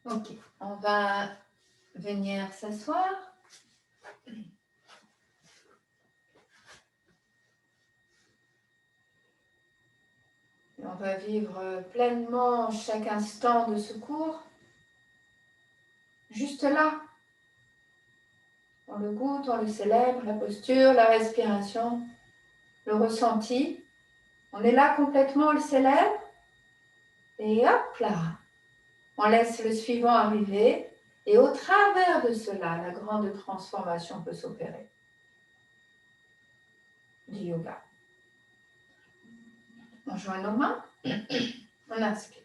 Ok, on va venir s'asseoir. Et on va vivre pleinement chaque instant de ce cours. Juste là, on le goûte, on le célèbre, la posture, la respiration, le ressenti. On est là complètement, on le célèbre. Et hop là, on laisse le suivant arriver. Et au travers de cela, la grande transformation peut s'opérer du yoga. On joint nos mains, on inspire.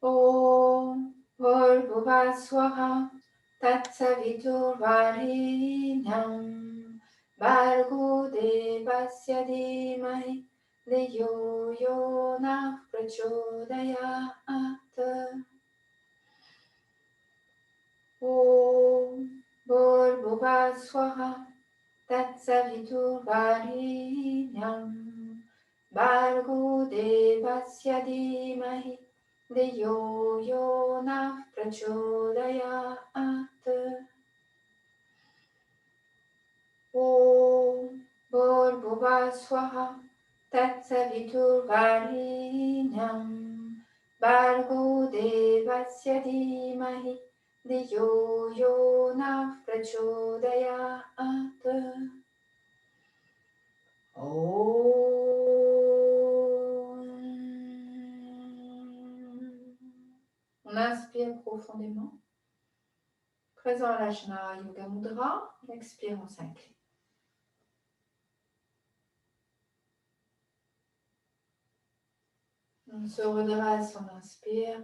Om Bhurvaswaha Tatsaviturvarenyam Bhargo Devasya Dhimahi Dhiyo Yo Nah Prachodayat. Om Bhurvaswaha Tatsaviturvarenyam Bhargo Devasya Dhimahi Dhiyo Yo Nah Prachodayat. Om Bhurvaswaha Tatsaviturvarenyam Bhargo Devasya Dhimahi Dhiyo Yo Nah Prachodayat. On inspire profondément. Présent à l'Ajna Yoga Mudra. On expire, on s'incline. On se redresse, on inspire.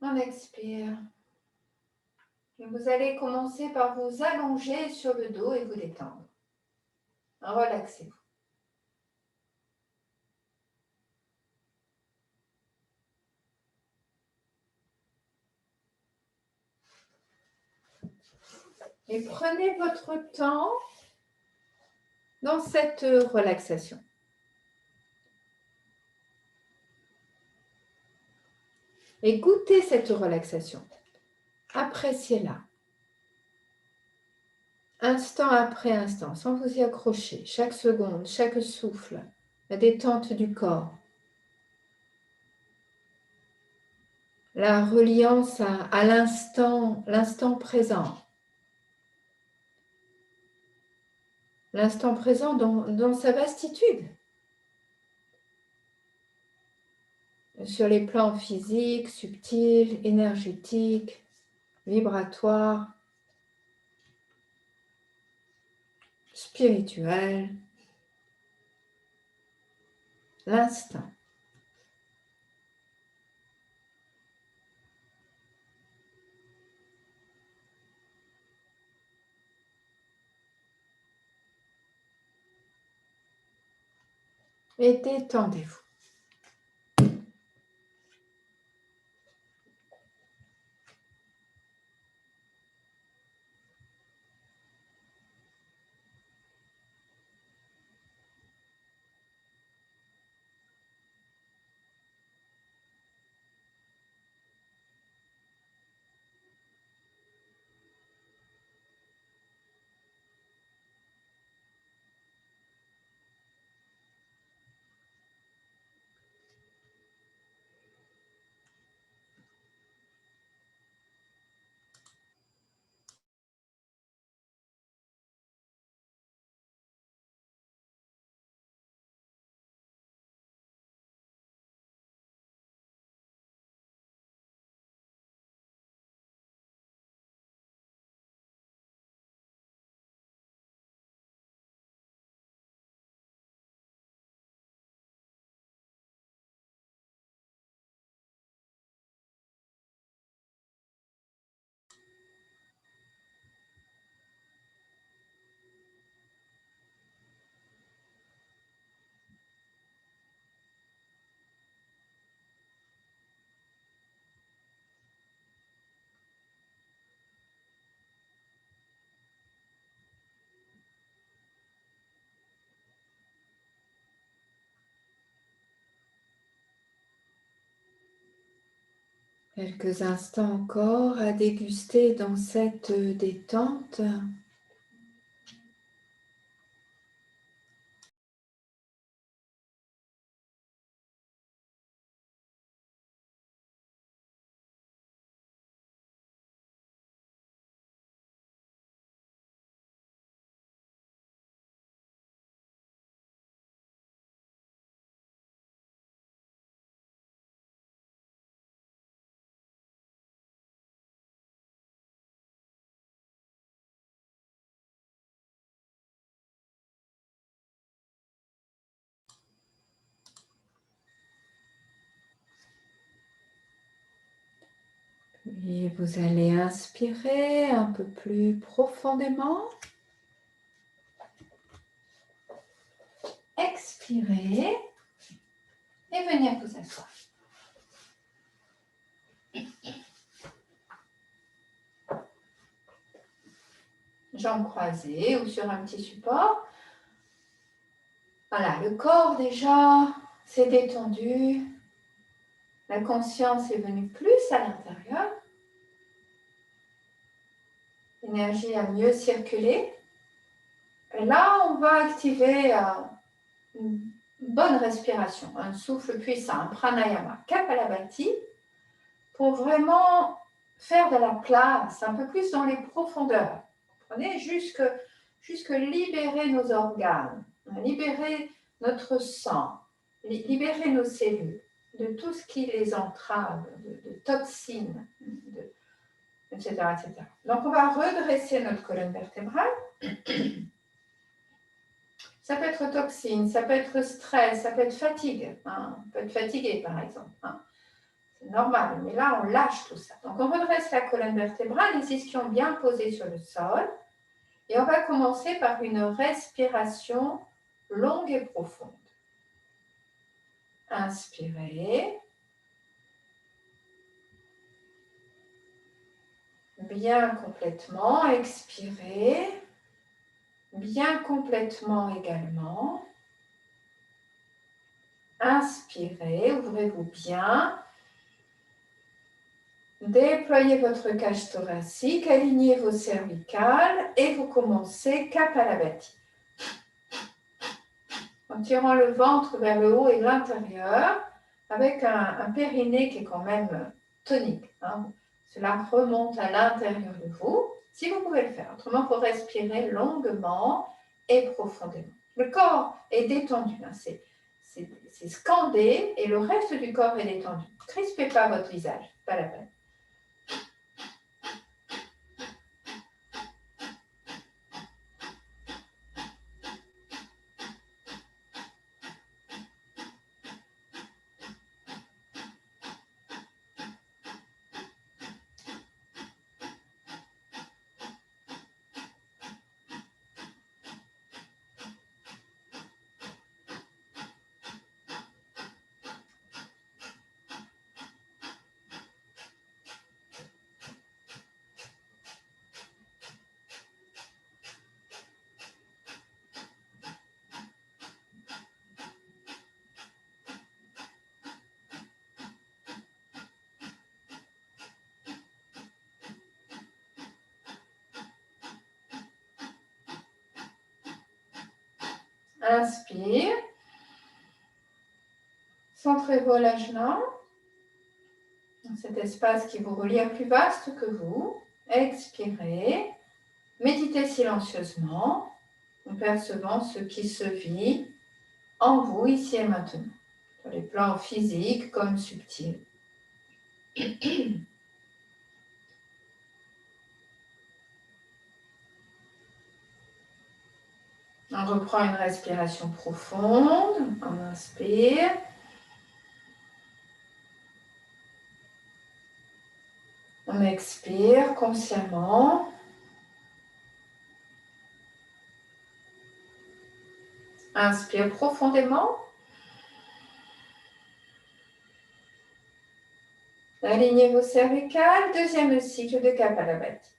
On expire. Et vous allez commencer par vous allonger sur le dos et vous détendre. Relaxez-vous. Et prenez votre temps dans cette relaxation. Et goûtez cette relaxation. Appréciez-la. Instant après instant, sans vous y accrocher. Chaque seconde, chaque souffle. La détente du corps. La reliance à l'instant présent. L'instant présent dans sa vastitude. Sur les plans physiques, subtils, énergétiques, vibratoires, spirituels. L'instant. Et détendez-vous. Quelques instants encore à déguster dans cette détente. Et vous allez inspirer un peu plus profondément. Expirez et venir vous asseoir. Jambes croisées ou sur un petit support. Voilà, le corps déjà s'est détendu. La conscience est venue plus à l'intérieur. L'énergie a mieux circulé. Et là, on va activer une bonne respiration, un souffle puissant, un pranayama, Kapalabhati, pour vraiment faire de la place un peu plus dans les profondeurs. Vous comprenez, jusque libérer nos organes, libérer notre sang, libérer nos cellules de tout ce qui les entrave, de toxines, etc., etc. Donc, on va redresser notre colonne vertébrale. Ça peut être toxine, ça peut être stress, ça peut être fatigue. On peut être fatigué, par exemple. C'est normal, mais là, on lâche tout ça. Donc, on redresse la colonne vertébrale, les ischions bien posés sur le sol. Et on va commencer par une respiration longue et profonde. Inspirez. Bien complètement. Expirez. Bien complètement également. Inspirez, ouvrez-vous bien. Déployez votre cage thoracique, alignez vos cervicales et vous commencez Kapalabhati. En tirant le ventre vers le haut et l'intérieur, avec un périnée qui est quand même tonique. Cela remonte à l'intérieur de vous, si vous pouvez le faire. Autrement, il faut respirer longuement et profondément. Le corps est détendu, c'est scandé et le reste du corps est détendu. Ne crispez pas votre visage, pas la peine. Inspire. Centrez-vous à l'ajna, cet espace qui vous relie à plus vaste que vous. Expirez. Méditez silencieusement en percevant ce qui se vit en vous ici et maintenant, sur les plans physiques comme subtils. On reprend une respiration profonde. On inspire. On expire consciemment. Inspire profondément. Alignez vos cervicales. Deuxième cycle de Kapalabhati.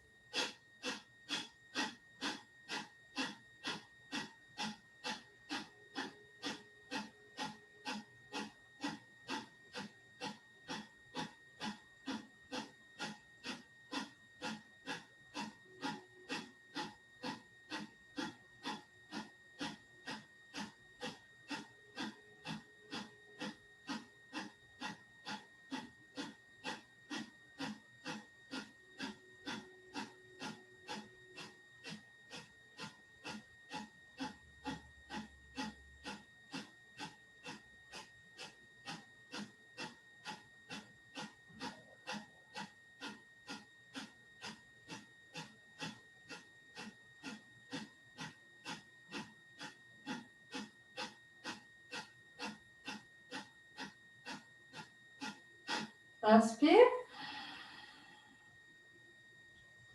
Inspire.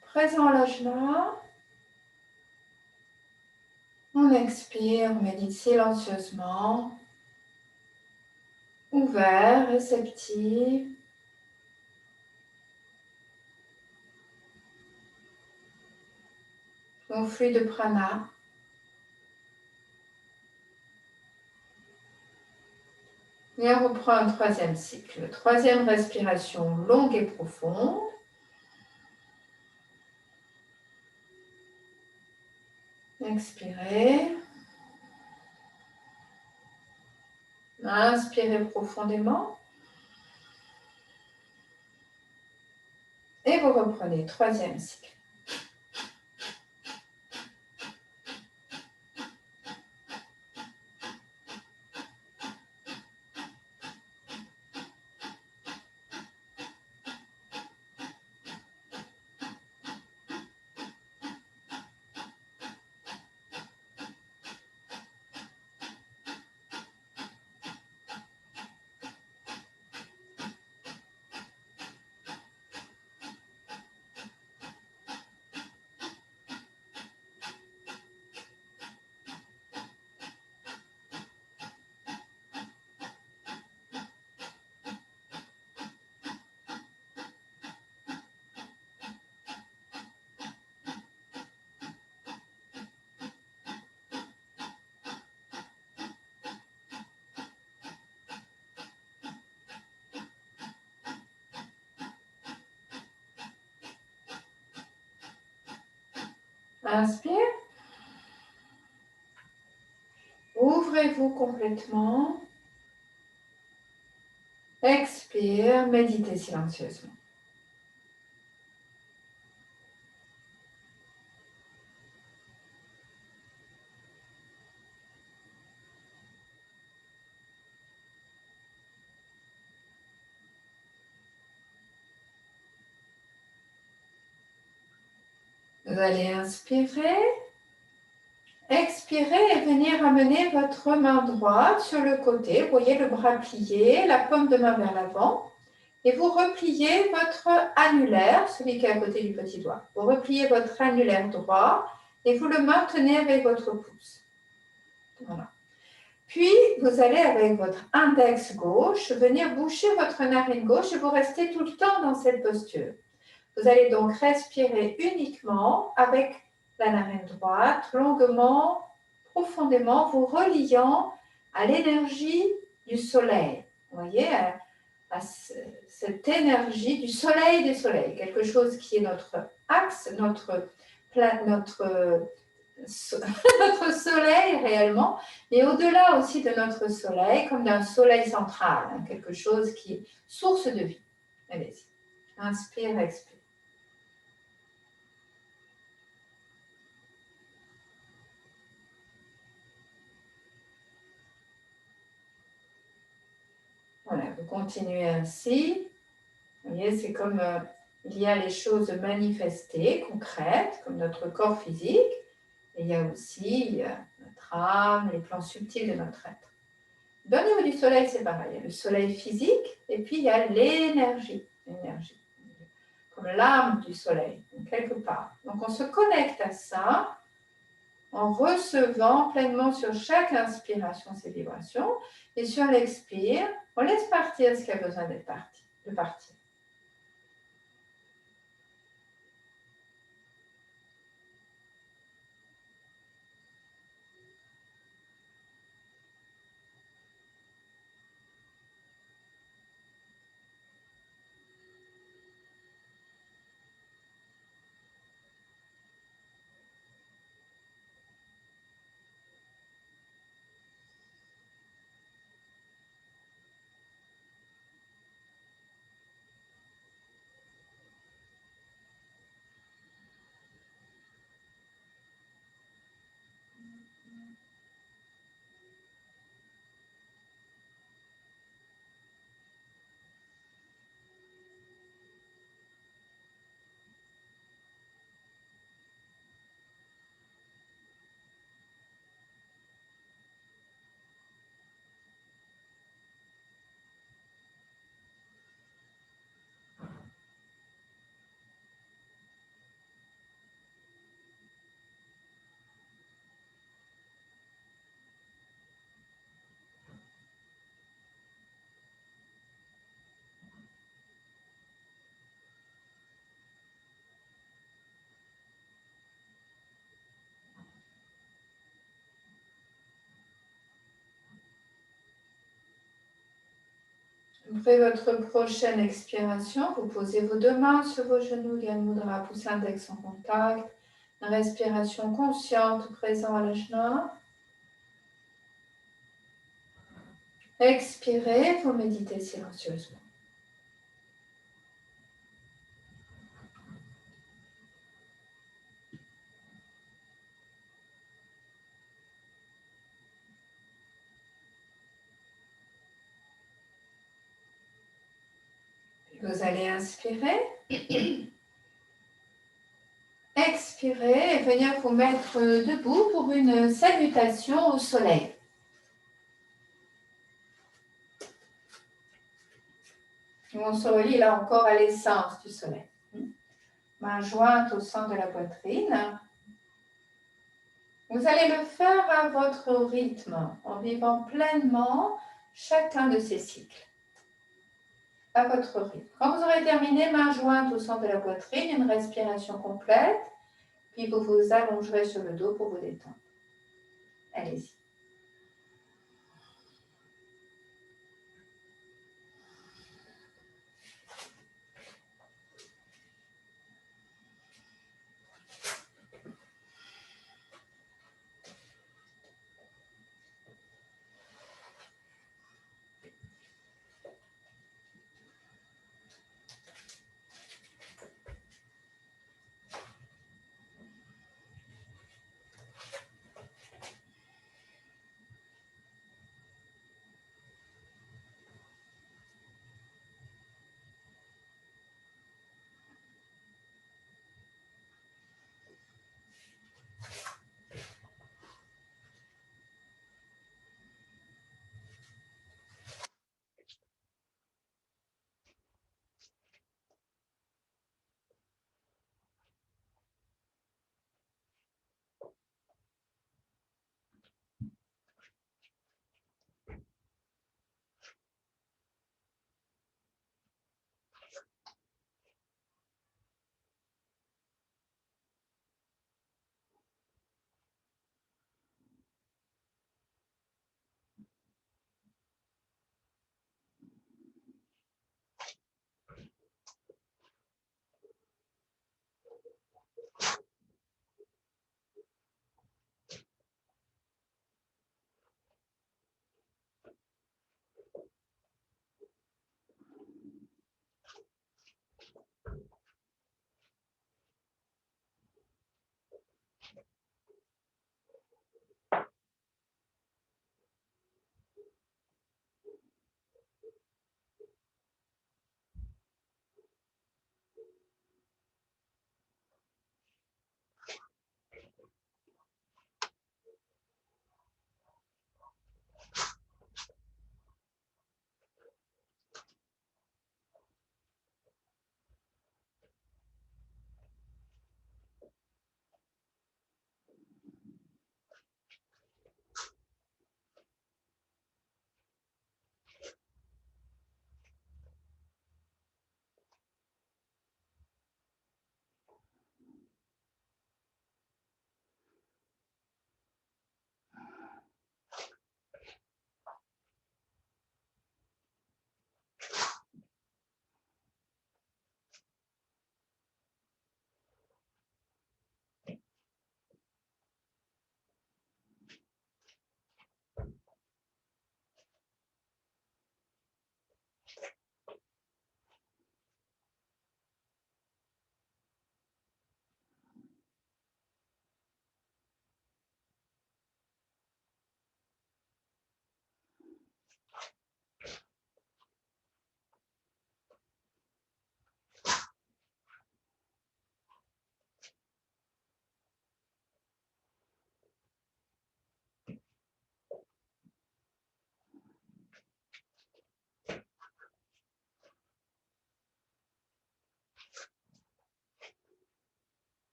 Présent à la joie. On expire, on médite silencieusement. Ouvert, réceptif. Au flux de prana. Et on reprend un troisième cycle. Troisième respiration longue et profonde. Expirez. Inspirez profondément. Et vous reprenez. Troisième cycle. Inspire. Ouvrez-vous complètement. Expire, méditez silencieusement. Vous allez inspirer, expirer et venir amener votre main droite sur le côté. Vous voyez le bras plié, la paume de main vers l'avant. Et vous repliez votre annulaire, celui qui est à côté du petit doigt. Vous repliez votre annulaire droit et vous le maintenez avec votre pouce. Voilà. Puis, vous allez avec votre index gauche venir boucher votre narine gauche et vous restez tout le temps dans cette posture. Vous allez donc respirer uniquement avec la narine droite, longuement, profondément, vous reliant à l'énergie du soleil. Vous voyez, à cette énergie du soleil des soleils, quelque chose qui est notre axe, notre soleil réellement, et au-delà aussi de notre soleil, comme d'un soleil central, hein, quelque chose qui est source de vie. Allez-y, inspire, expire. Voilà, vous continuez ainsi. Vous voyez, c'est comme il y a les choses manifestées, concrètes, comme notre corps physique, et il y a aussi notre âme, les plans subtils de notre être. Au niveau du soleil, c'est pareil. Il y a le soleil physique, et puis il y a l'énergie, comme l'âme du soleil, quelque part. Donc on se connecte à ça en recevant pleinement sur chaque inspiration ces vibrations, et sur l'expire, on laisse partir ce qui a besoin d'être parti, de partir. Après votre prochaine expiration, vous posez vos deux mains sur vos genoux, Gyan Mudra, pouce index en contact. Une respiration consciente, présent à l'ajna. Expirez, vous méditez silencieusement. Vous allez inspirer. Expirez et venir vous mettre debout pour une salutation au soleil. On se relie là encore à l'essence du soleil. Main jointe au centre de la poitrine. Vous allez le faire à votre rythme, en vivant pleinement chacun de ces cycles. À votre rythme. Quand vous aurez terminé, main jointe au centre de la poitrine, une respiration complète, puis vous vous allongerez sur le dos pour vous détendre. Allez-y.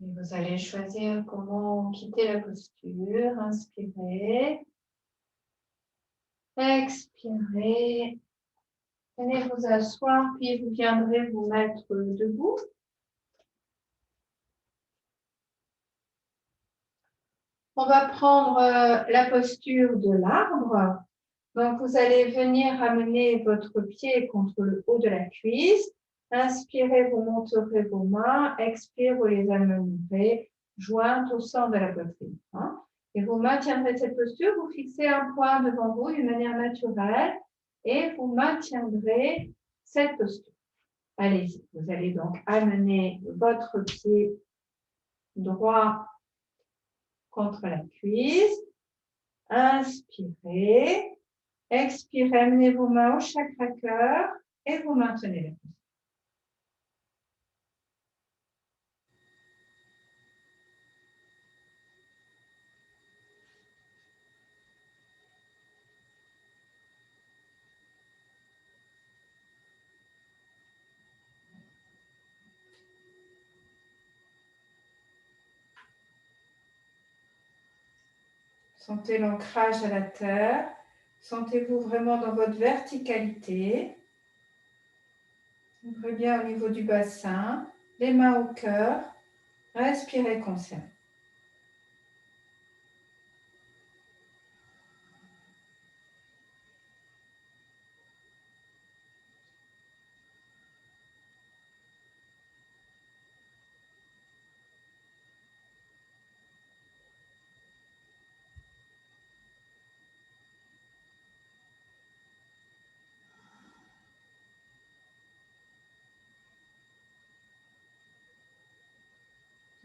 Et vous allez choisir comment quitter la posture. Inspirez. Expirez. Venez vous asseoir, puis vous viendrez vous mettre debout. On va prendre la posture de l'arbre. Donc, vous allez venir amener votre pied contre le haut de la cuisse. Inspirez, vous monterez vos mains. Expirez, vous les amènerez jointes au centre de la poitrine. Et vous maintiendrez cette posture. Vous fixez un point devant vous d'une manière naturelle et vous maintiendrez cette posture. Allez-y. Vous allez donc amener votre pied droit contre la cuisse. Inspirez. Expirez, amenez vos mains au chakra cœur et vous maintenez la posture. Sentez l'ancrage à la terre. Sentez-vous vraiment dans votre verticalité. Ouvrez bien au niveau du bassin, les mains au cœur. Respirez consciemment.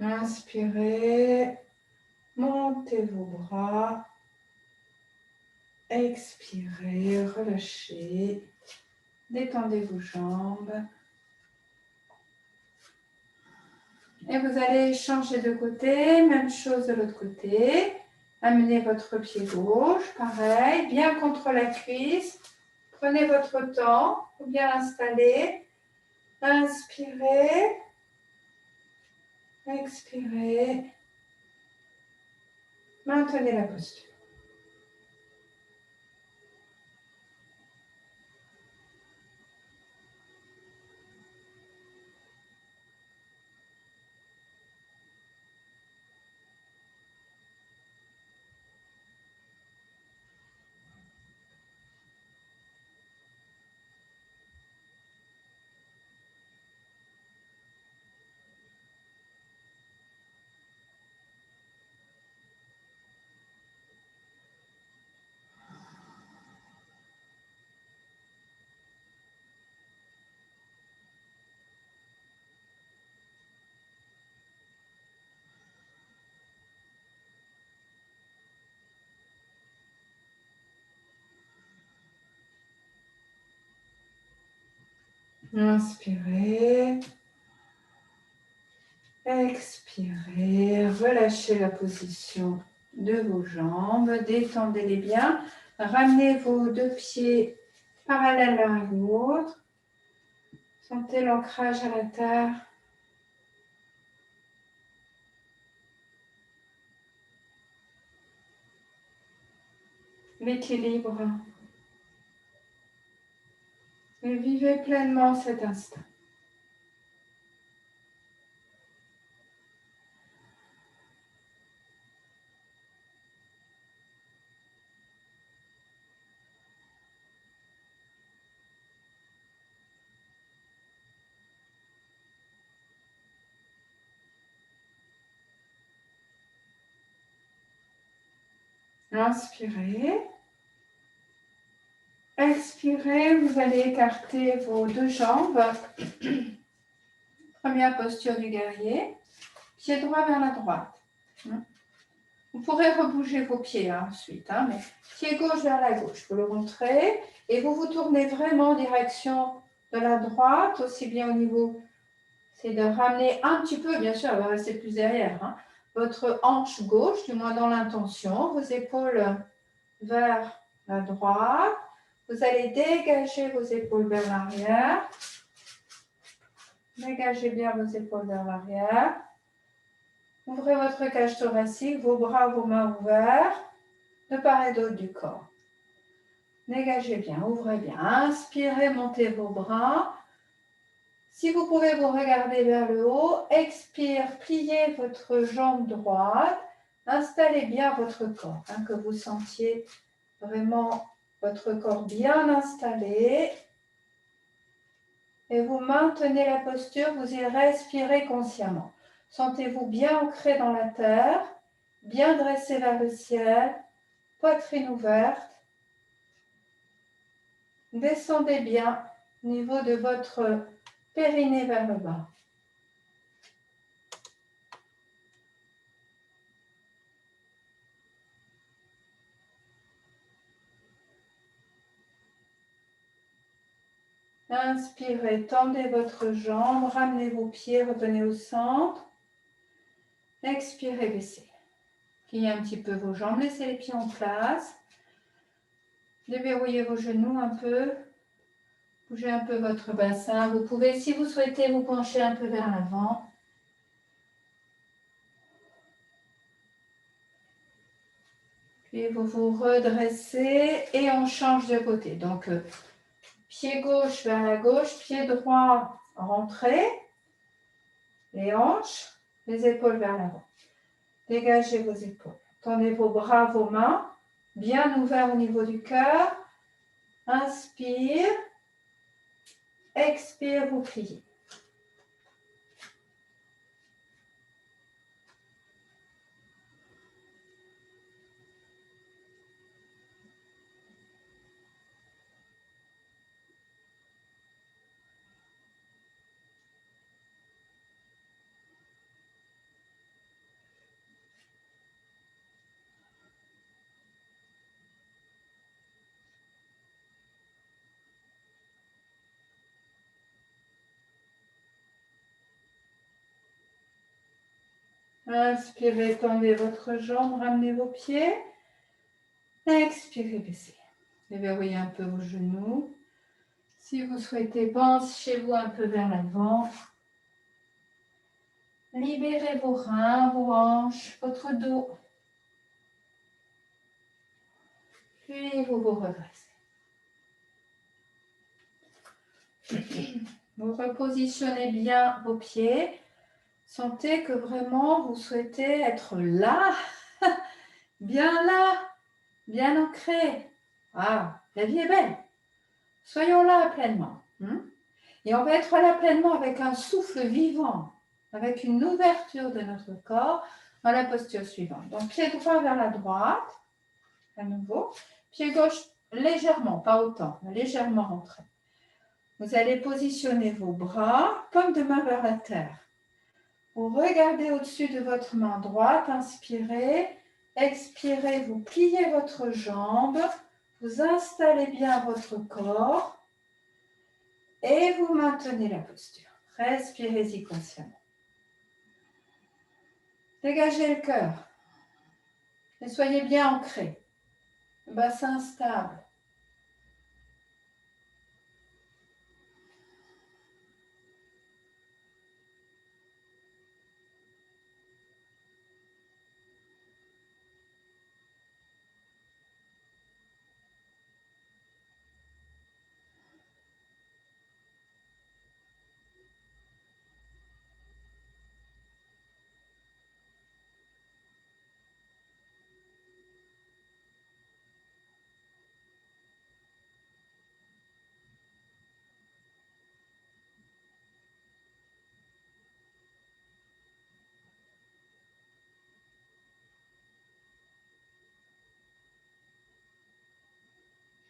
Inspirez, montez vos bras. Expirez, relâchez. Détendez vos jambes. Et vous allez changer de côté, même chose de l'autre côté. Amenez votre pied gauche, pareil, bien contre la cuisse. Prenez votre temps pour bien l'installer. Inspirez. Expirez. Maintenez la posture. Inspirez. Expirez. Relâchez la position de vos jambes. Détendez-les bien. Ramenez vos deux pieds parallèles l'un à l'autre. Sentez l'ancrage à la terre. L'équilibre. Et vivez pleinement cet instant. Inspirez. Expirez, vous allez écarter vos deux jambes. Première posture du guerrier. Pied droit vers la droite. Vous pourrez rebouger vos pieds ensuite, mais pied gauche vers la gauche. Vous le montrez et vous vous tournez vraiment en direction de la droite, aussi bien au niveau. C'est de ramener un petit peu, bien sûr, elle va rester plus derrière, votre hanche gauche, du moins dans l'intention, vos épaules vers la droite. Vous allez dégager vos épaules vers l'arrière. Dégagez bien vos épaules vers l'arrière. Ouvrez votre cage thoracique, vos bras, vos mains ouverts, de part et d'autre du corps. Dégagez bien, ouvrez bien. Inspirez, montez vos bras. Si vous pouvez vous regarder vers le haut, expire, pliez votre jambe droite. Installez bien votre corps, que vous sentiez vraiment votre corps bien installé. Et vous maintenez la posture, vous y respirez consciemment. Sentez-vous bien ancré dans la terre, bien dressé vers le ciel, poitrine ouverte. Descendez bien au niveau de votre périnée vers le bas. Inspirez, tendez votre jambe, ramenez vos pieds, revenez au centre. Expirez, baissez. Pliez un petit peu vos jambes, laissez les pieds en place. Déverrouillez vos genoux un peu. Bougez un peu votre bassin. Vous pouvez, si vous souhaitez, vous pencher un peu vers l'avant. Puis vous vous redressez et on change de côté. Donc, pied gauche vers la gauche, pied droit rentré. Les hanches, les épaules vers l'avant. Dégagez vos épaules. Tendez vos bras, vos mains, bien ouverts au niveau du cœur. Inspire. Expire, vous pliez. Inspirez, tendez votre jambe, ramenez vos pieds. Expirez, baissez. Déverrouillez un peu vos genoux. Si vous souhaitez, penchez-vous un peu vers l'avant. Libérez vos reins, vos hanches, votre dos. Puis vous vous redressez. Vous repositionnez bien vos pieds. Sentez que vraiment vous souhaitez être là, bien ancré. Ah, la vie est belle. Soyons là pleinement. Et on va être là pleinement avec un souffle vivant, avec une ouverture de notre corps dans la posture suivante. Donc, pied droit vers la droite, à nouveau. Pied gauche légèrement, pas autant, mais légèrement rentré. Vous allez positionner vos bras comme de main vers la terre. Vous regardez au-dessus de votre main droite, inspirez, expirez, vous pliez votre jambe, vous installez bien votre corps et vous maintenez la posture. Respirez-y consciemment. Dégagez le cœur et soyez bien ancrés. Le bassin stable.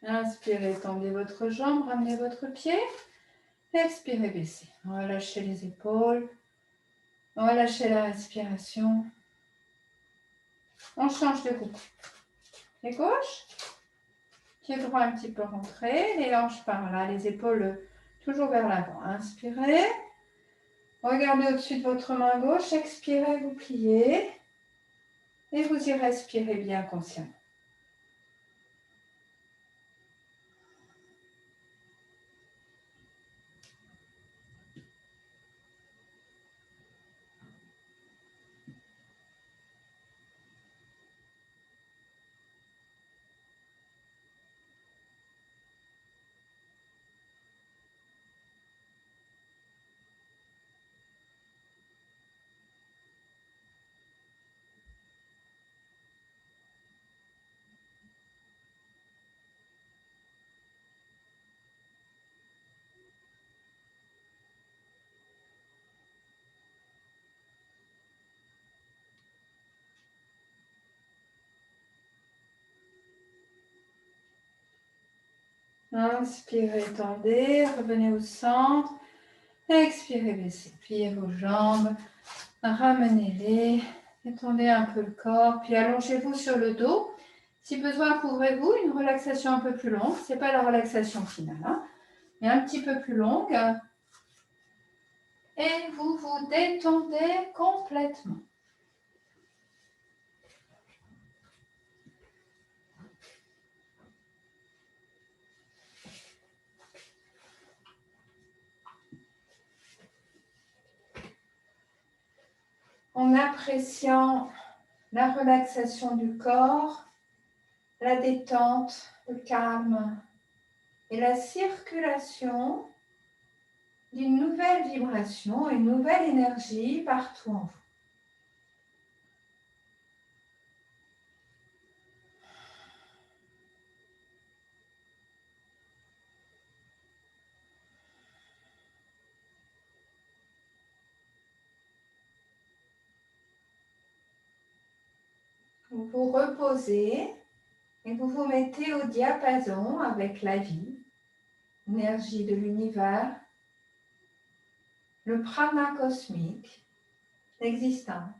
Inspirez, tendez votre jambe, ramenez votre pied. Expirez, baissez. Relâchez les épaules. Relâchez la respiration. On change de côté. Pied gauche. Pied droit un petit peu rentré. Les hanches par là. Les épaules toujours vers l'avant. Inspirez. Regardez au-dessus de votre main gauche. Expirez, vous pliez. Et vous y respirez bien consciemment. Inspirez, tendez, revenez au centre. Expirez, baissez, pliez vos jambes. Ramenez-les. Étendez un peu le corps. Puis allongez-vous sur le dos. Si besoin, couvrez-vous. Une relaxation un peu plus longue. Ce n'est pas la relaxation finale, hein, mais un petit peu plus longue. Et vous vous détendez complètement. En appréciant la relaxation du corps, la détente, le calme et la circulation d'une nouvelle vibration, une nouvelle énergie partout en vous. Vous vous reposez et vous vous mettez au diapason avec la vie, l'énergie de l'univers, le prana cosmique, l'existence.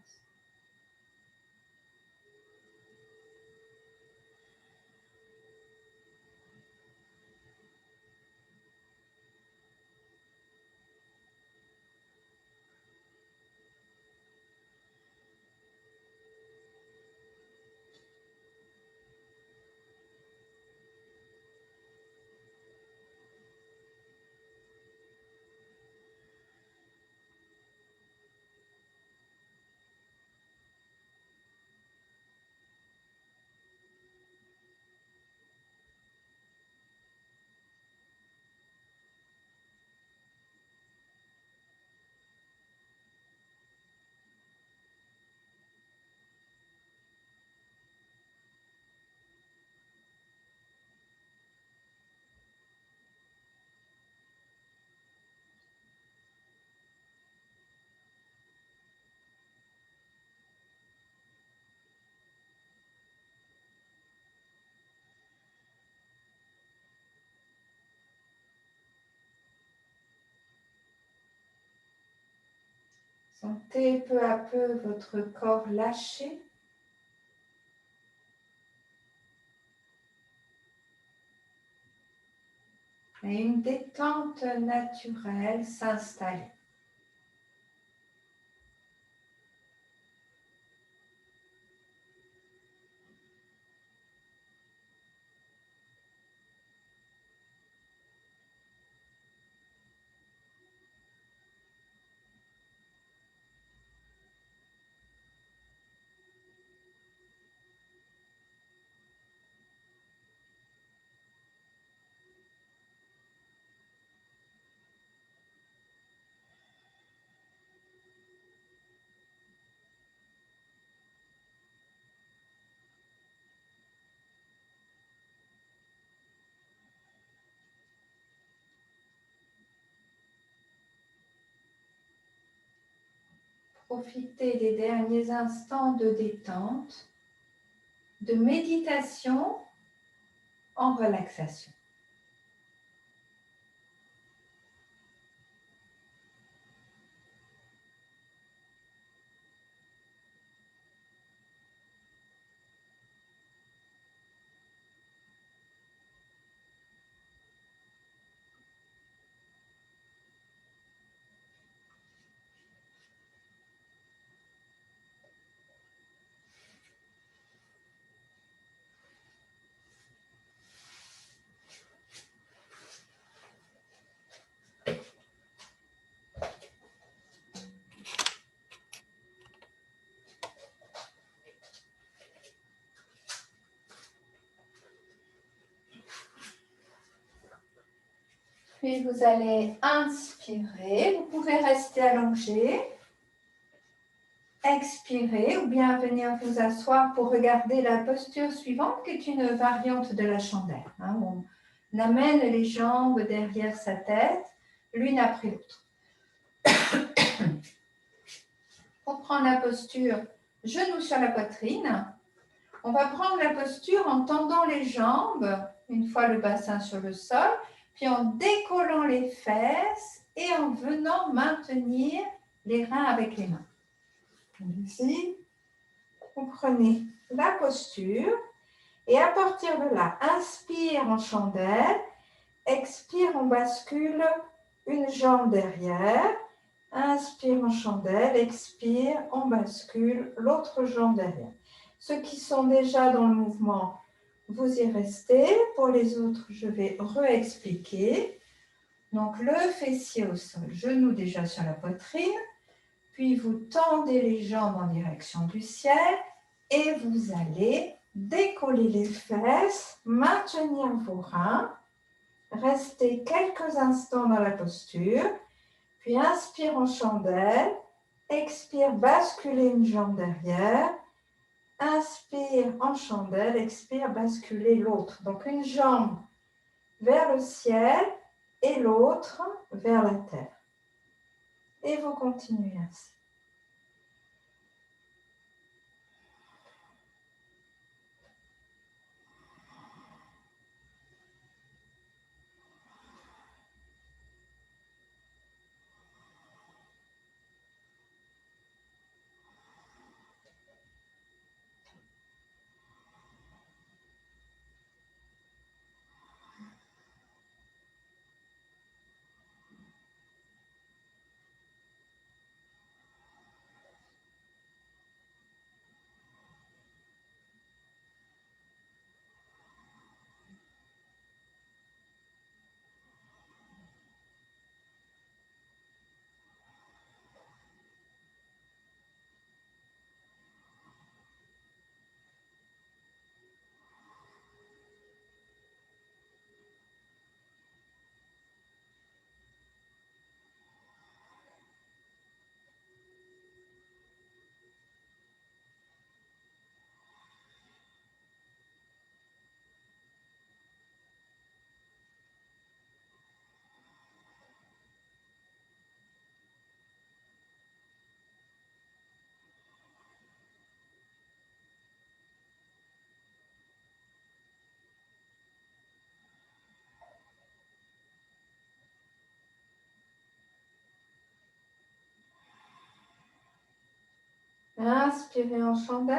Sentez peu à peu votre corps lâcher. Et une détente naturelle s'installer. Profitez des derniers instants de détente, de méditation en relaxation. Puis vous allez inspirer, vous pouvez rester allongé, expirer ou bien venir vous asseoir pour regarder la posture suivante qui est une variante de la chandelle. On amène les jambes derrière sa tête, l'une après l'autre. Pour prendre la posture, genoux sur la poitrine, on va prendre la posture en tendant les jambes une fois le bassin sur le sol, puis en décollant les fesses et en venant maintenir les reins avec les mains. Ici, vous prenez la posture et à partir de là, inspire en chandelle, expire, on bascule une jambe derrière, inspire en chandelle, expire, on bascule l'autre jambe derrière. Ceux qui sont déjà dans le mouvement, vous y restez. Pour les autres, je vais réexpliquer. Donc, le fessier au sol, genou déjà sur la poitrine, puis vous tendez les jambes en direction du ciel et vous allez décoller les fesses, maintenir vos reins, rester quelques instants dans la posture, puis inspire en chandelle, expire, basculer une jambe derrière, inspire en chandelle, expire, basculer l'autre. Donc une jambe vers le ciel et l'autre vers la terre. Et vous continuez ainsi. Inspirez en chandelle,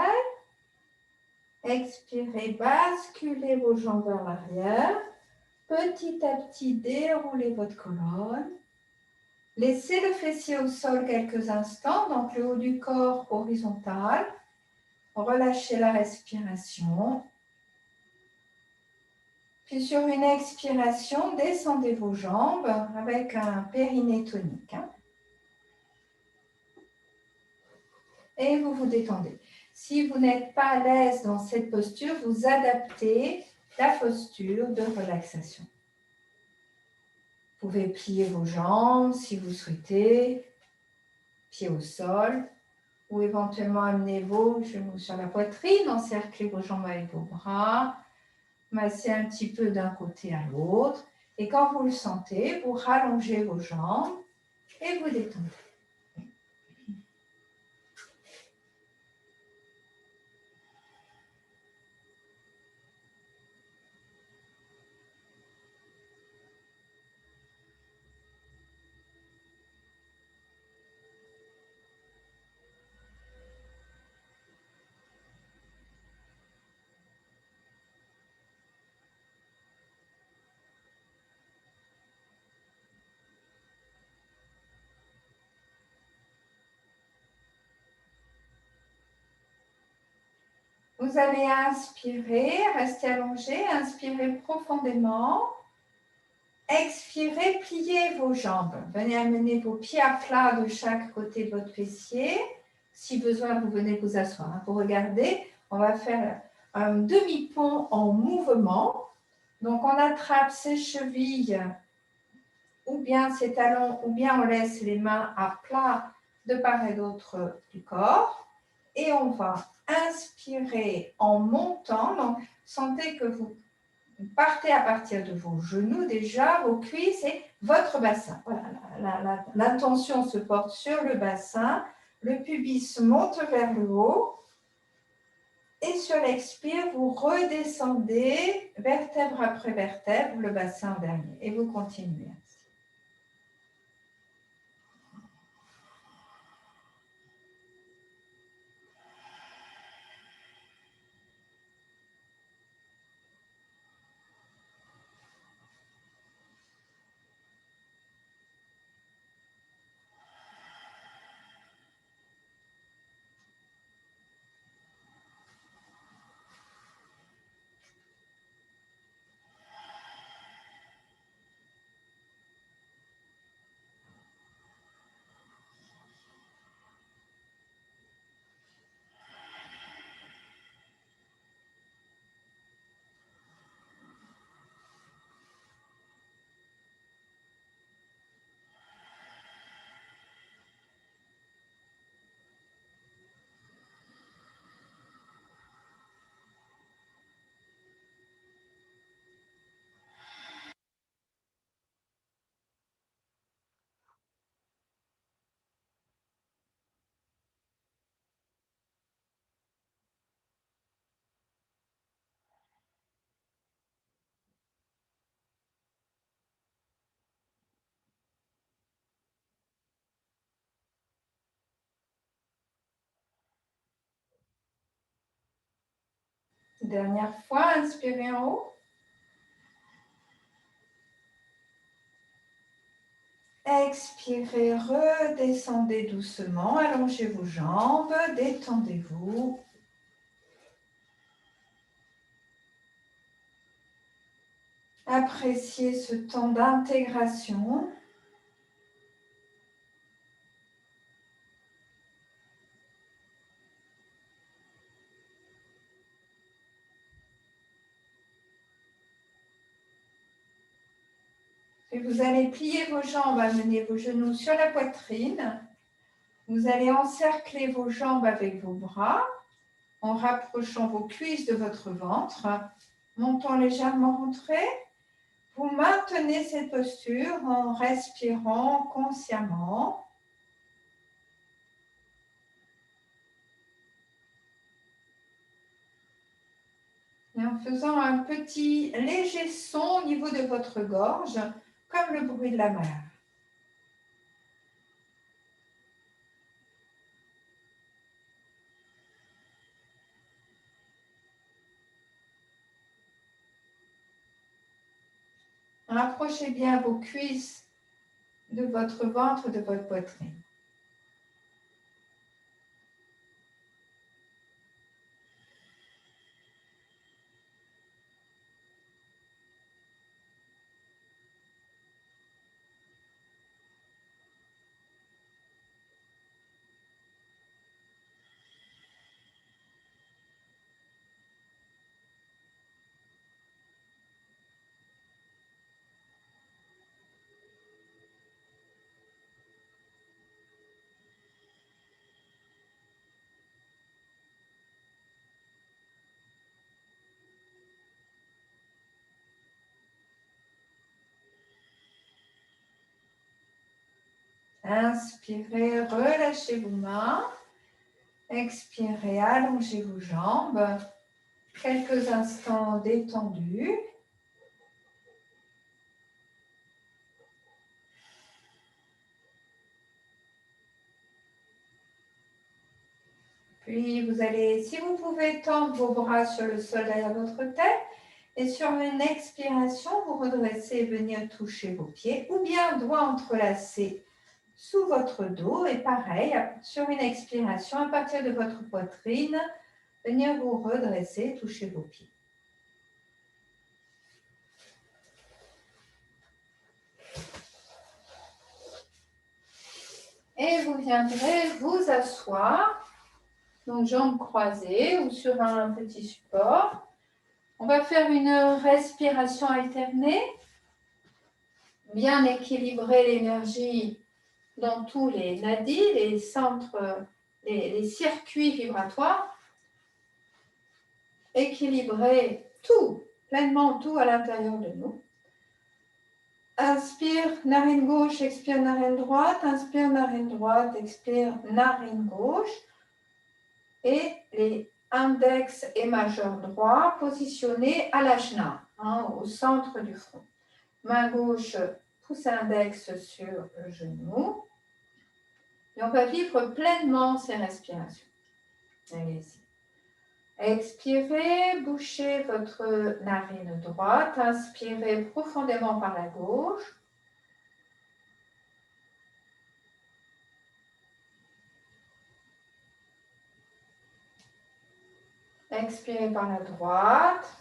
expirez, basculez vos jambes vers l'arrière. Petit à petit, déroulez votre colonne. Laissez le fessier au sol quelques instants, donc le haut du corps horizontal. Relâchez la respiration. Puis sur une expiration, descendez vos jambes avec un périnée tonique. Et vous vous détendez. Si vous n'êtes pas à l'aise dans cette posture, vous adaptez la posture de relaxation. Vous pouvez plier vos jambes si vous souhaitez, pieds au sol, ou éventuellement amener vos genoux sur la poitrine, encercler vos jambes avec vos bras, masser un petit peu d'un côté à l'autre. Et quand vous le sentez, vous rallongez vos jambes et vous détendez. Vous allez inspirer, restez allongé, inspirez profondément. Expirez, pliez vos jambes. Venez amener vos pieds à plat de chaque côté de votre fessier. Si besoin, vous venez vous asseoir. Vous regardez, on va faire un demi-pont en mouvement. Donc, on attrape ses chevilles ou bien ses talons, ou bien on laisse les mains à plat de part et d'autre du corps. Et on va inspirer en montant. Donc, sentez que vous partez à partir de vos genoux déjà, vos cuisses et votre bassin. Voilà, l'attention se porte sur le bassin. Le pubis monte vers le haut. Et sur l'expire, vous redescendez vertèbre après vertèbre, le bassin en dernier. Et vous continuez ainsi. Dernière fois, inspirez en haut. Expirez, redescendez doucement, allongez vos jambes, détendez-vous. Appréciez ce temps d'intégration. Et vous allez plier vos jambes, amener vos genoux sur la poitrine. Vous allez encercler vos jambes avec vos bras en rapprochant vos cuisses de votre ventre, montant légèrement rentré. Vous maintenez cette posture en respirant consciemment. Et en faisant un petit léger son au niveau de votre gorge, comme le bruit de la mer. Rapprochez bien vos cuisses de votre ventre, de votre poitrine. Inspirez, relâchez vos mains. Expirez, allongez vos jambes. Quelques instants détendus. Puis vous allez, si vous pouvez, tendre vos bras sur le sol derrière votre tête. Et sur une expiration, vous redressez et venir toucher vos pieds. Ou bien doigts entrelacés sous votre dos. Et pareil, sur une expiration, à partir de votre poitrine, venir vous redresser, toucher vos pieds. Et vous viendrez vous asseoir, donc jambes croisées ou sur un petit support. On va faire une respiration alternée, bien équilibrer l'énergie dans tous les nadis, les centres, les circuits vibratoires. Équilibrer tout, pleinement tout à l'intérieur de nous. Inspire, narine gauche, expire, narine droite. Inspire, narine droite, expire, narine gauche. Et les index et majeur droit positionnés à l'ajna, au centre du front. Main gauche, pouce index sur le genou. Et on va vivre pleinement ces respirations. Allez-y. Expirez, bouchez votre narine droite. Inspirez profondément par la gauche. Expirez par la droite.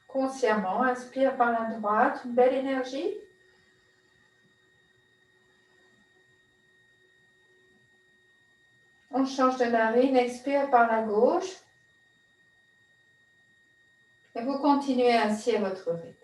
Consciemment, inspire par la droite, une belle énergie. On change de narine, expire par la gauche. Et vous continuez ainsi à votre rythme.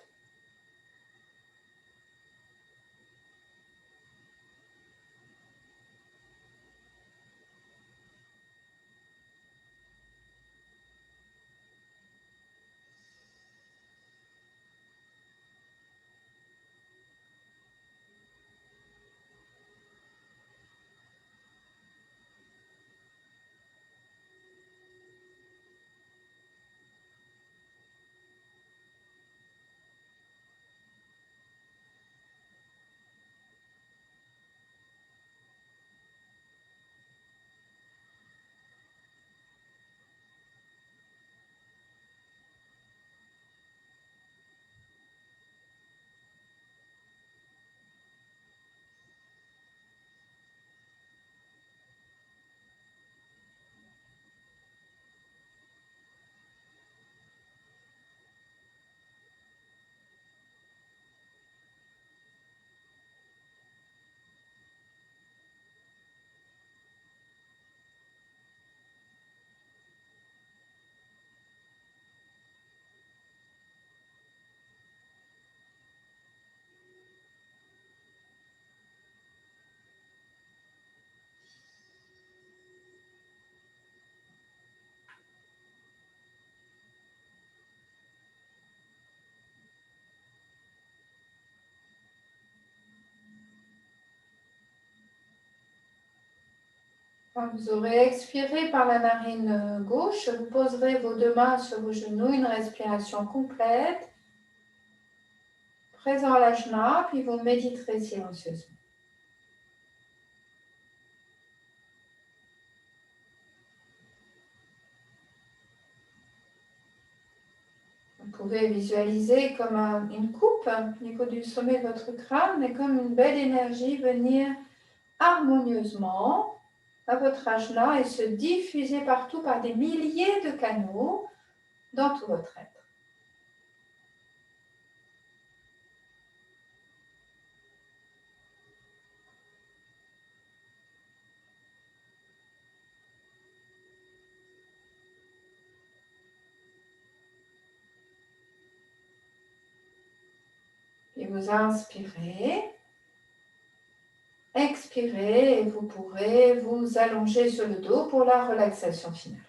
Quand vous aurez expiré par la narine gauche, vous poserez vos deux mains sur vos genoux, une respiration complète, présent à l'ajna, puis vous méditerez silencieusement. Vous pouvez visualiser comme une coupe au niveau du sommet de votre crâne, et comme une belle énergie venir harmonieusement à votre ajna et se diffuser partout par des milliers de canaux dans tout votre être. Et vous inspirez, expirez et vous pourrez vous allonger sur le dos pour la relaxation finale.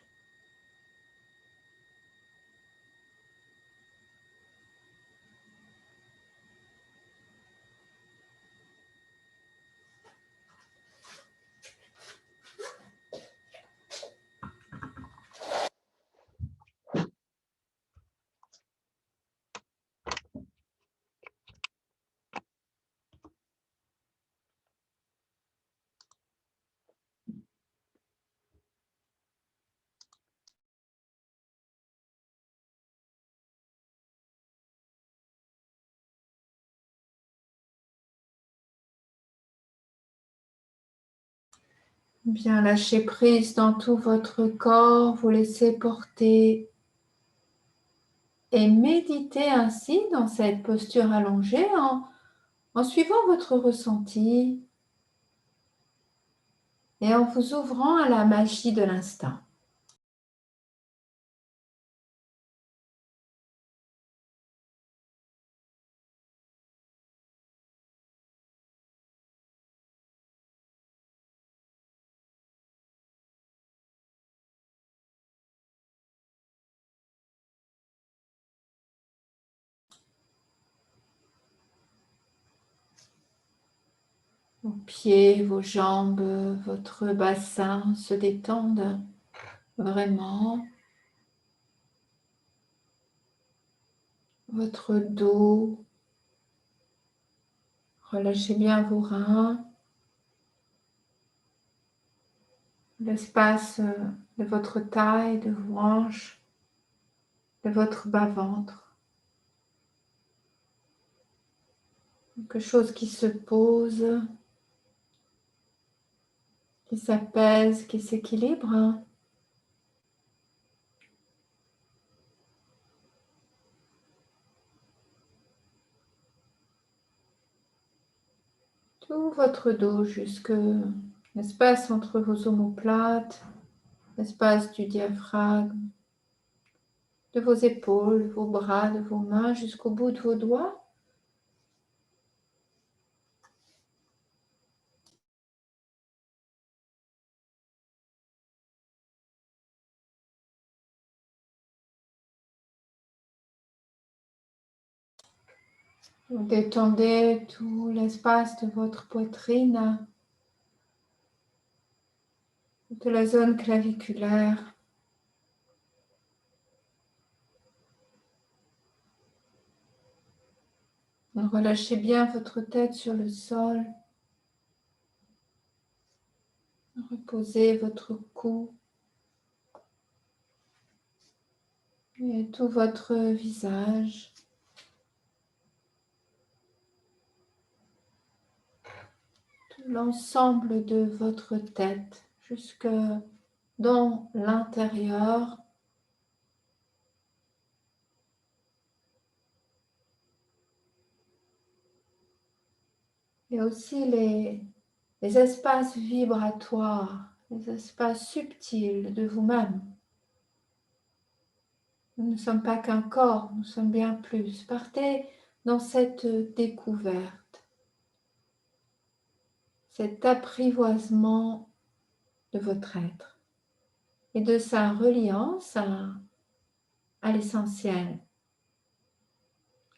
Bien, lâchez prise dans tout votre corps, vous laissez porter et méditez ainsi dans cette posture allongée en suivant votre ressenti et en vous ouvrant à la magie de l'instant. Vos pieds, vos jambes, votre bassin se détendent vraiment. Votre dos, relâchez bien vos reins, l'espace de votre taille, de vos hanches, de votre bas-ventre. Quelque chose qui se pose, qui s'apaise, qui s'équilibre. Tout votre dos jusque l'espace entre vos omoplates, l'espace du diaphragme, de vos épaules, vos bras, de vos mains, jusqu'au bout de vos doigts. Vous détendez tout l'espace de votre poitrine, de la zone claviculaire. Relâchez bien votre tête sur le sol. Reposez votre cou et tout votre visage. Tout l'ensemble de votre tête jusque dans l'intérieur. Et aussi les espaces vibratoires, les espaces subtils de vous-même. Nous ne sommes pas qu'un corps, nous sommes bien plus. Partez dans cette découverte, cet apprivoisement de votre être et de sa reliance à l'essentiel,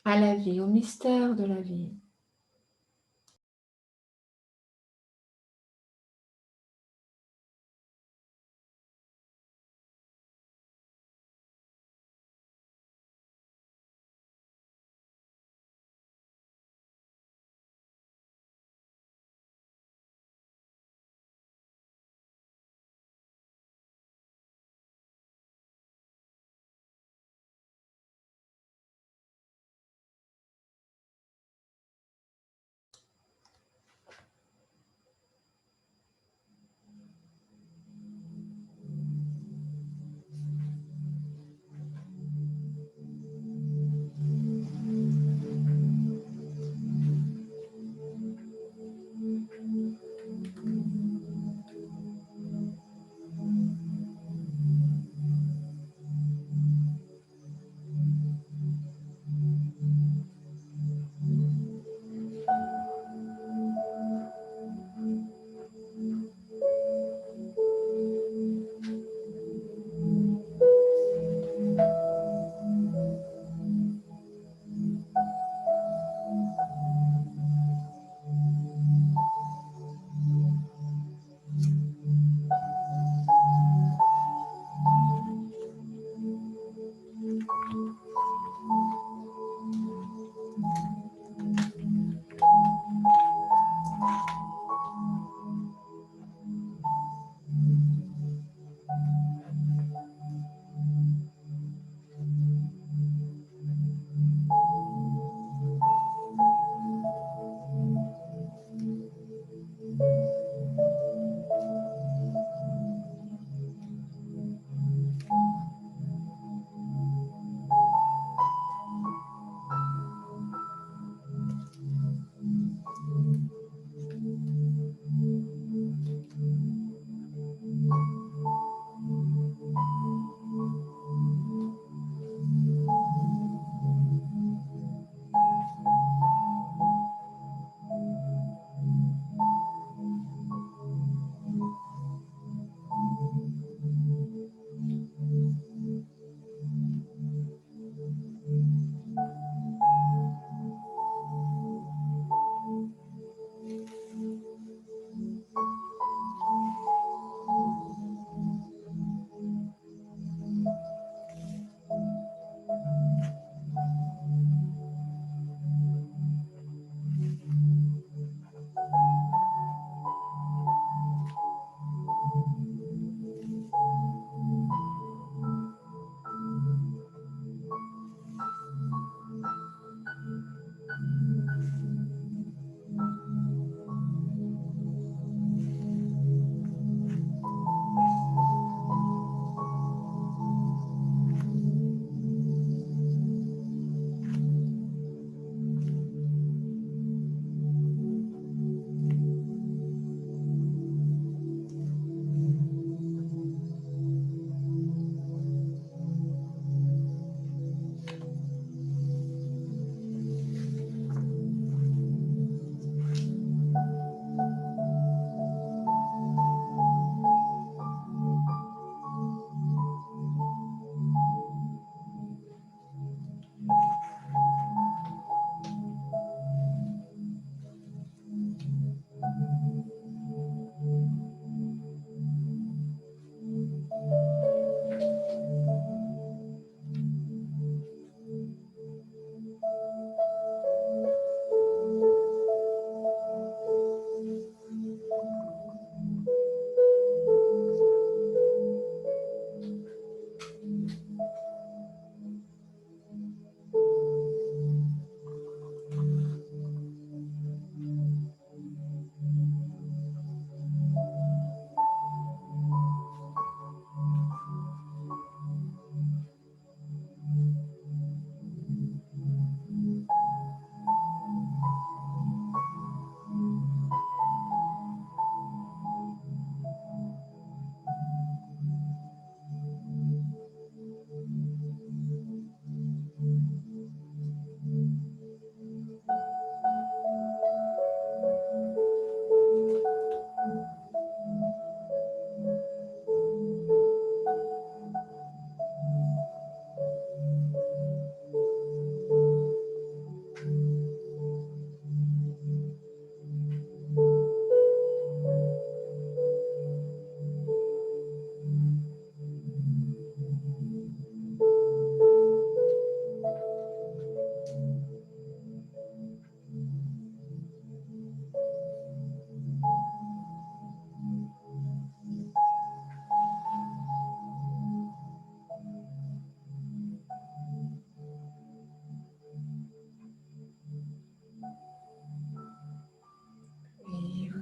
à la vie, au mystère de la vie.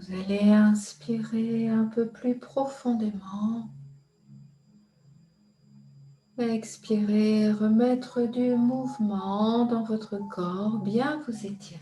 Vous allez inspirer un peu plus profondément. Expirez, remettre du mouvement dans votre corps, bien vous étirer.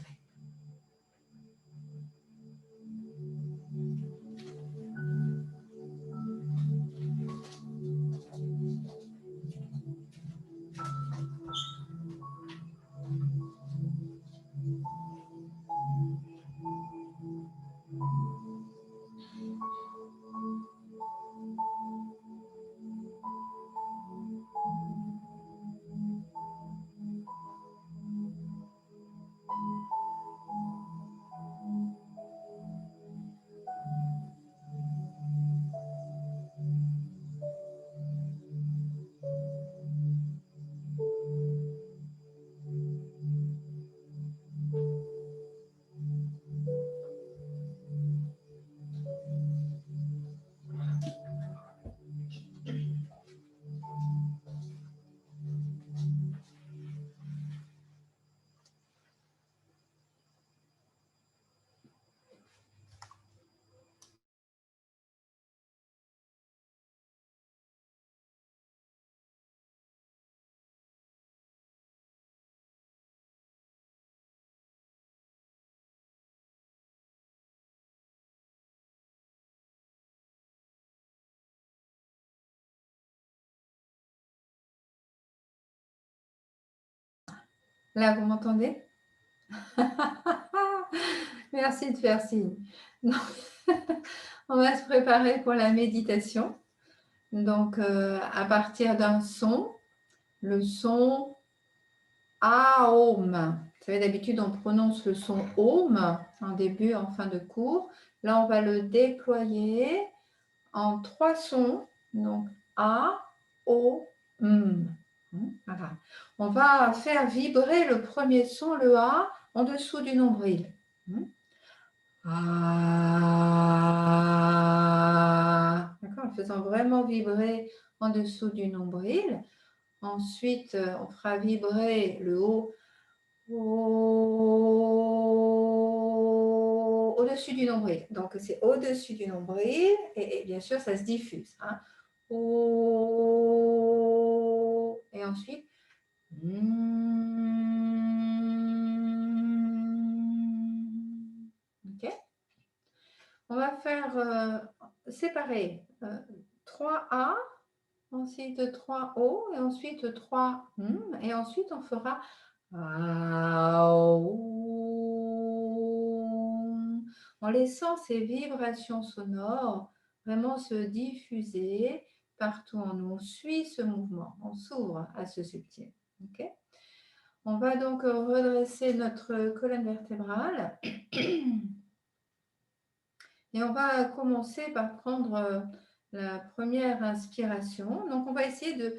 Là, vous m'entendez? Merci de faire signe. Donc, on va se préparer pour la méditation. Donc, à partir d'un son, le son Aum. Vous savez, d'habitude, on prononce le son Om en début, en fin de cours. Là, on va le déployer en 3 sons. Donc, A, O, M. Voilà. On va faire vibrer le premier son, le A, en dessous du nombril. Ah. D'accord, en faisant vraiment vibrer en dessous du nombril. Ensuite, on fera vibrer le O au-dessus du nombril. Donc, c'est au-dessus du nombril et bien sûr, ça se diffuse. Hein. Et ensuite, ok. On va faire séparer 3 A, ensuite 3 O et ensuite 3 et ensuite on fera en laissant ces vibrations sonores vraiment se diffuser partout en nous. On suit ce mouvement, on s'ouvre à ce subtil. Okay. On va donc redresser notre colonne vertébrale et on va commencer par prendre la première inspiration. Donc, on va essayer de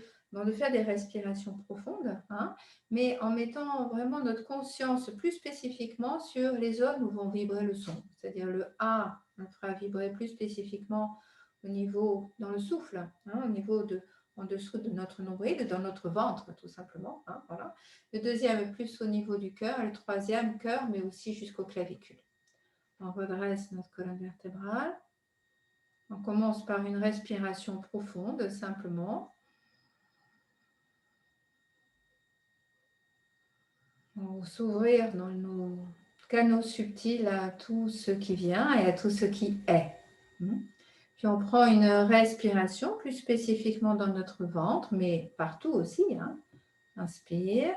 faire des respirations profondes, hein, mais en mettant vraiment notre conscience plus spécifiquement sur les zones où vont vibrer le son. C'est-à-dire le A, on fera vibrer plus spécifiquement au niveau, dans le souffle, hein, au niveau en dessous de notre nombril, dans notre ventre, tout simplement. Hein, voilà. Le deuxième, plus au niveau du cœur. Le troisième, cœur, mais aussi jusqu'aux clavicules. On redresse notre colonne vertébrale. On commence par une respiration profonde, simplement. On va s'ouvrir dans nos canaux subtils à tout ce qui vient et à tout ce qui est. Puis on prend une respiration plus spécifiquement dans notre ventre, mais partout aussi. Hein. Inspire.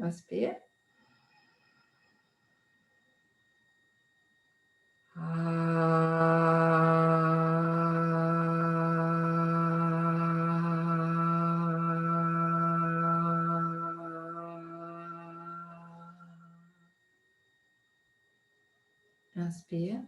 Inspire. Inspire.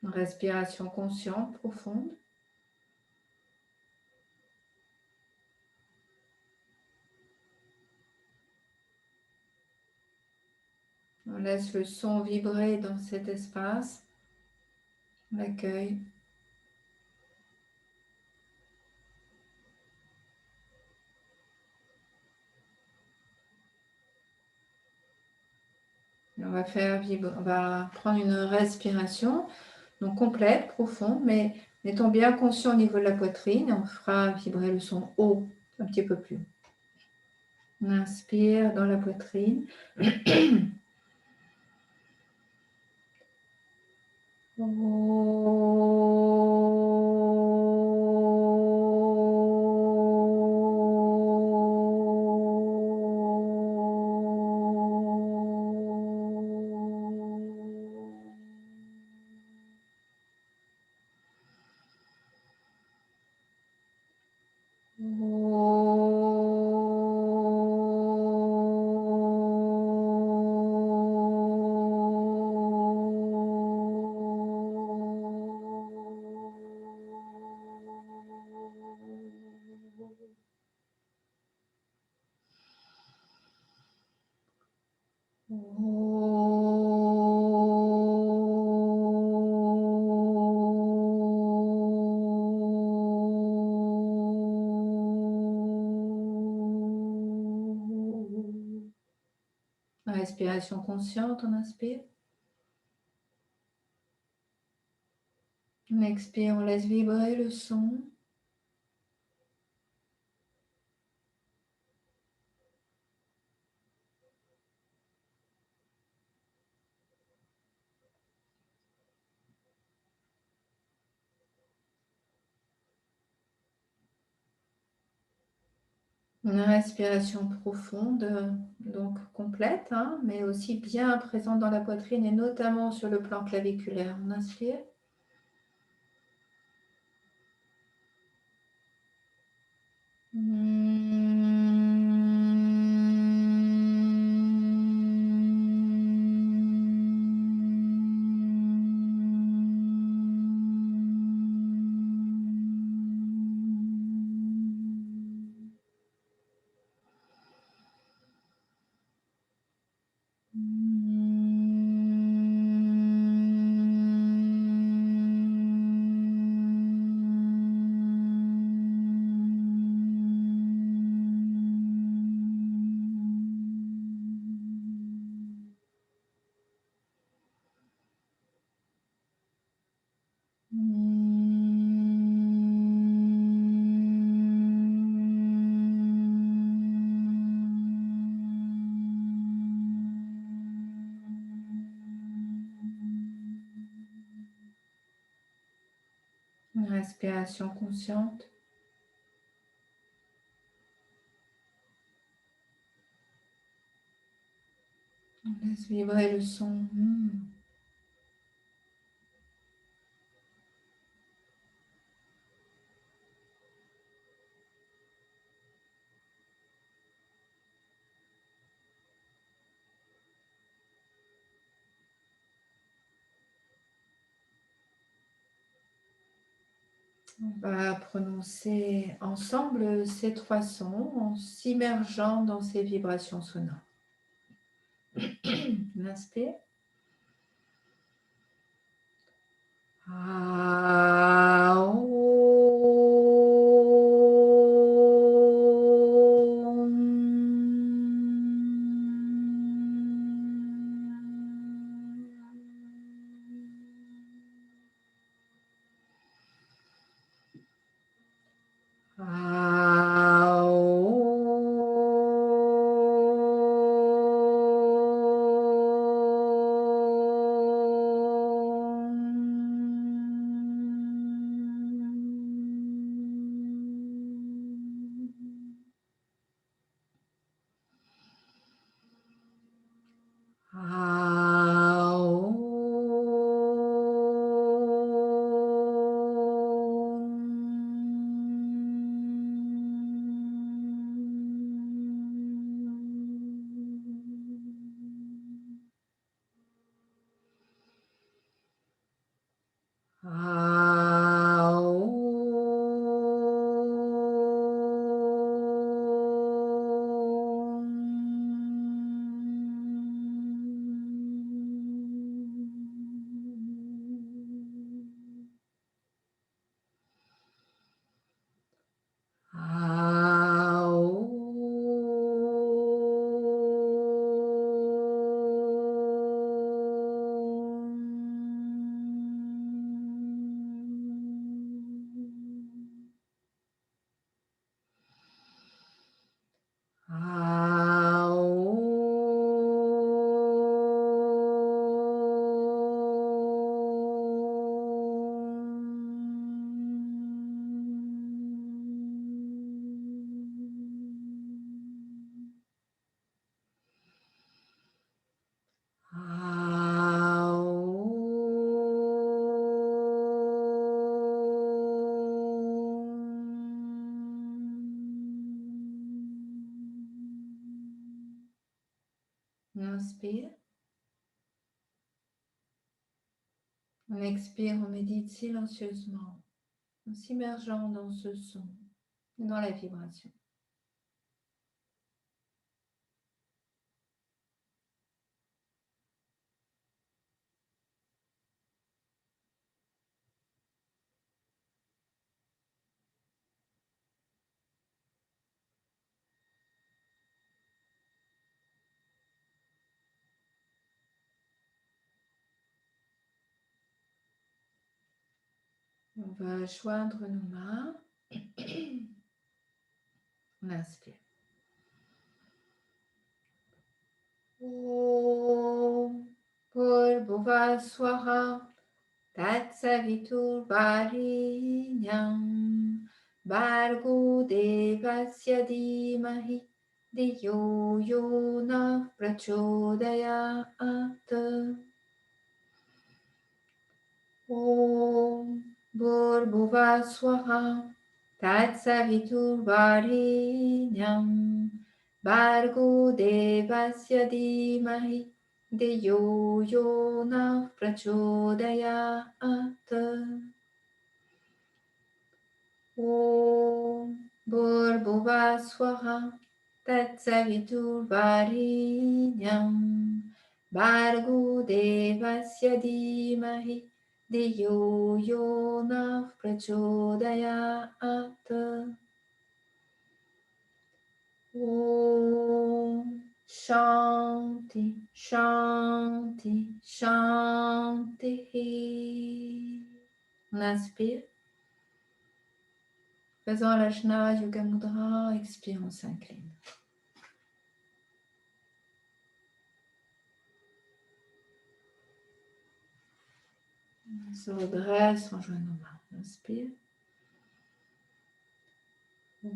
Une respiration consciente, profonde. On laisse le son vibrer dans cet espace. On l'accueille. On va on va prendre une respiration donc complète, profonde, mais étant bien conscient au niveau de la poitrine, on fera vibrer le son haut un petit peu plus. On inspire dans la poitrine. Respiration consciente, on inspire. On expire, on laisse vibrer le son. Une respiration profonde, donc complète, hein, mais aussi bien présente dans la poitrine et notamment sur le plan claviculaire. On inspire. Une respiration consciente. On laisse vibrer le son. On va prononcer ensemble ces 3 sons en s'immergeant dans ces vibrations sonores. On inspire. On inspire. On expire, on médite silencieusement, en s'immergeant dans ce son et dans la vibration. On va joindre nos mains. On inspire. Om Bhurvaswaha Tatsavitur Varenyam Bhargo Devasya Dhimahi Dhiyo Yona Prachodayat. Om Bhurvaswaha Tatsavitur Varenyam Bhargo Devasya Dhimahi Dhiyo Yona Prachodayat. Om Bhurvaswaha Tatsavitur Varenyam Bhargo Devasya Dhimahi Dhiyo Yona Prachodayat. Om Shanti Shanti Shanti. On inspire. Faisons l'Ajna Yoga Mudra. Expire, on s'incline. On se redresse, on joint nos mains. On inspire. Om